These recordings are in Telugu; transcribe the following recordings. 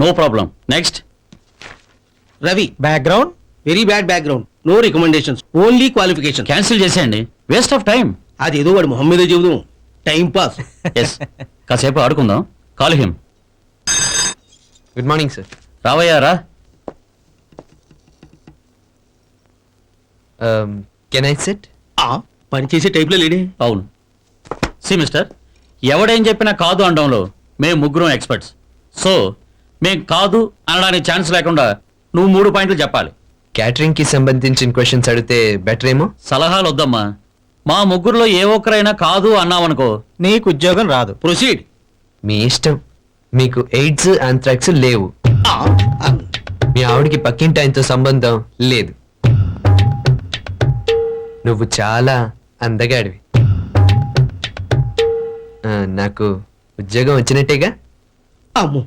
No problem. Next. Ravi, background very bad background, no recommendations, only qualification. Cancel చేసేయండి, వేస్ట్ ఆఫ్ టైం. అదేదో వాడు మొహం మీద చెబుదాం, టైం పాస్. ఎస్, కాసేపు ఆడుకుందాం. Call him. Good morning sir. రావయ్యా రా. Can I SIT? పని చేసే టైప్లో లేడే. అవును. సి మిస్టర్, ఎవడేం చెప్పినా కాదు అనడంలో మేము ముగ్గురం ఎక్స్పర్ట్స్. సో మేం కాదు అనడానికి ఛాన్స్ లేకుండా నువ్వు 3 పాయింట్లు చెప్పాలి. క్యాటరింగ్ కి సంబంధించిన క్వశ్చన్స్ అడిగితే బెటర్ ఏమో. సలహాలు వద్దమ్మా. మా ముగ్గురులో ఏ ఒక్కరైనా కాదు అన్నావనుకో, నీకు ఉద్యోగం రాదు. ప్రొసీడ్. మీ ఇష్టం. మీకు ఎయిడ్స్ ఆంథ్రాక్స్ లేవు. మీ ఆవిడికి పక్కింటి ఆయనతో సంబంధం లేదు. నువ్వు చాలా అందగాడివి. నాకు ఉద్యోగం వచ్చినట్టేగా. అమ్మో,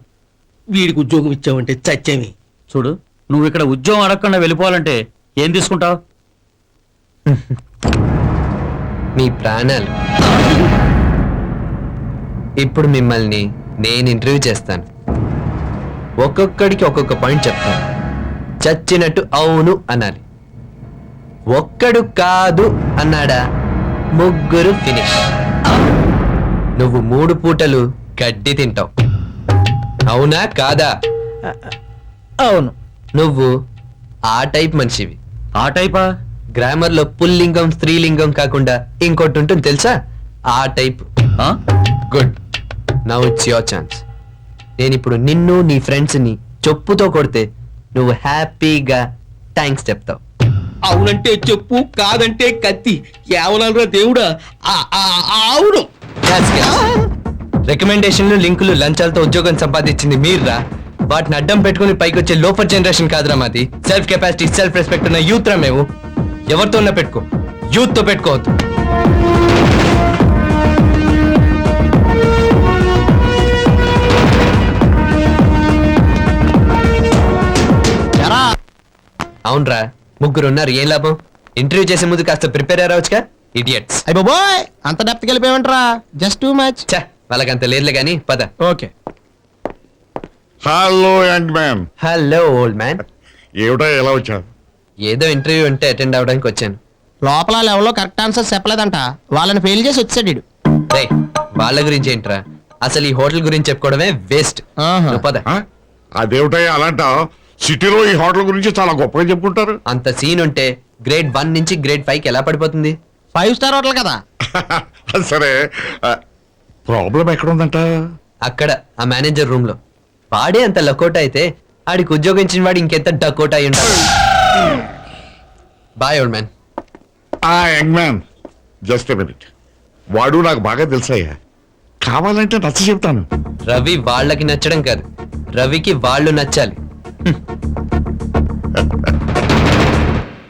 వీడికి ఉద్యోగం ఇచ్చావంటే చచ్చేమి. చూడు, నువ్వు ఇక్కడ ఉద్యోగం అడగకుండా వెళ్ళిపోవాలంటే ఏం తీసుకుంటావు? మీ ప్రాణాలు. ఇప్పుడు మిమ్మల్ని నేను ఇంటర్వ్యూ చేస్తాను. ఒక్కొక్కడికి ఒక్కొక్క పాయింట్ చెప్తాను. చచ్చినట్టు అవును అనాలి. ఒక్కడు కాదు అన్నాడా, ముగ్గురు ఫినిష్. నువ్వు 3 పూటలు గడ్డి తింటావు. అవునా కాదా? అవును. నువ్వు ఆ టైప్ మనిషివి. ఆ టైపా? గ్రామర్ లో పుల్లింగం స్త్రీలింగం కాకుండా ఇంకోటి ఉంటుంది తెలుసా? ఆ టైప్. ఆ? Good. Now it's your chance. నేను ఇప్పుడు నిన్ను నీ ఫ్రెండ్స్ ని చెప్పుతో కొడితే నువ్వు హ్యాపీగా థ్యాంక్స్ చెప్తావు. అవునంటే చెప్పు, కాదంటే కత్తి. కేవలం దేవుడా. అవును. రికమెండేషన్లు లింకులు లంచాలతో ఉద్యోగం సంపాదించింది మీర్రా. వాటిని అడ్డం పెట్టుకుని పైకి వచ్చే లోఫర్ జనరేషన్ కాదురా మాది. సెల్ఫ్ కెపాసిటీ, సెల్ఫ్ రెస్పెక్ట్ ఉన్న యూత్ రా మేము. ఎవరితో ఉన్నా పెట్టుకో, యూత్ తో పెట్టుకోవద్దు. అవునరా, ముగ్గురు ఉన్నారు, ఏం లాభం? ఇంటర్వ్యూ చేసే ముందు కాస్త ప్రిపేర్ అయ్యవచ్చుగా. ఇడియట్స్. అయ్య బాబోయ్, అంత డెప్త్ వెళ్ళిపోయామంటరా? Just too much. చా, వాళ్ళకంత లేదులే గానీ పద. Okay. Hello young man. Hello old man. ఏమిటో ఎలా వచ్చావు? ఏదో ఇంటర్వ్యూ ఉంటే అటెండ్ అవడానికి వచ్చాను. లోపల లెవెల్లో కరెక్ట్ ఆన్సర్ చెప్పలేదంట, వాళ్ళని ఫెయిల్ చేసి వచ్చాడు వీడు. రేయ్, వాళ్ళ గురించి ఏంట్రా? అసలు ఈ హోటల్ గురించి చెప్పుకోవడమే వేస్ట్. ఆహా. పద. అదేమిటో అలాంటావు? సిటీలో ఈ హోటల్ గురించి చాలా గొప్పగా చెప్పుకుంటారు. అంత సీన్ ఉంటే గ్రేడ్ 1 నుంచి గ్రేడ్ 5 ఎలా పడిపోతుంది? 5 స్టార్ హోటల్ కదా. సరే, ప్రాబ్లం ఎక్కడ ఉందంట? అక్కడ ఆ మేనేజర్ రూమ్ లో. వాడే అంత లకోట అయితే ఆడికి ఉద్యోగం ఇచ్చిన వాడు ఇంకెంత డకోట అయి ఉంటాడు. Boy old man. Young man, just a minute. వాడు నాకు బాగా తెలుసయ్యా. కావాలంటే నచ్చ చెప్తాను. రవి వాళ్ళకి నచ్చడం కాదు, రవికి వాళ్ళు నచ్చాలి.